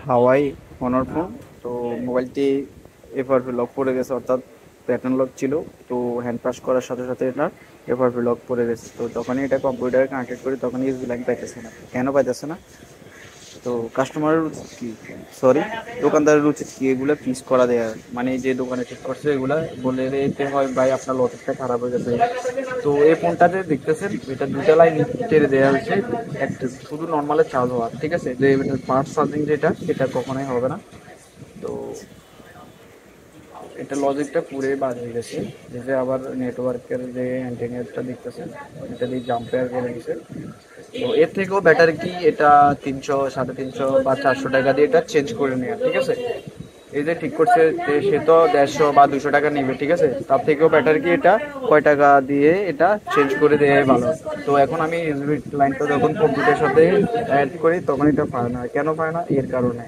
হাওয়াই honour phone. তো মোবাইলটি FRP lock পড়ে গেছে, অর্থাৎ প্যাটার্ন লক ছিল। তো হ্যান্ড পাস করার সাথে সাথে এটা এফআরপি লক পড়ে গেছে। তো যখনই এটা কম্পিউটারে কানেক্টেড করি তখনই ইউএসবি লাইন পাইতেছে না। কেন পাইতেছে না? তো কাস্টমারের উচিত কি, সরি, দোকানদারের উচিত কি এগুলো ফিক্স করা দেয়া, মানে যে দোকানে ঠিক করছে এগুলা বলে দিতে হয়, ভাই আপনার লজিকটা খারাপ হয়ে গেছে। তো এই ফোনটাতে দেখতেছেন এটা দুটা লাইন টেরে দেওয়া হয়েছে, একটা শুধু নর্মালে চার্জ হওয়া, ঠিক আছে, যে ফাস্ট চার্জিং যেটা সেটা কখনোই হবে না। তো এটা লজিকটা পুরোই বাদ হয়ে গেছে। যে আবার নেটওয়ার্কের যে অ্যান্টেনাটা দেখতেছেন এটা দিয়ে জাম্পেয়ার করে দিছে। তো এর থেকেও বেটার কি এটা 300, 350 বা 400 টাকা দিয়ে এটা চেঞ্জ করে নেওয়া, ঠিক আছে। এই যে ঠিক করছে যে সে তো 150 বা 200 টাকা নেবে, ঠিক আছে, তার থেকেও বেটার কি এটা কয় টাকা দিয়ে এটা চেঞ্জ করে দেওয়াই ভালো। তো এখন আমি ইউএসবি লাইনটা যখন কম্পিউটারের সাথে অ্যাড করি তখন এটা পায় না। কেন পায় না? এর কারণে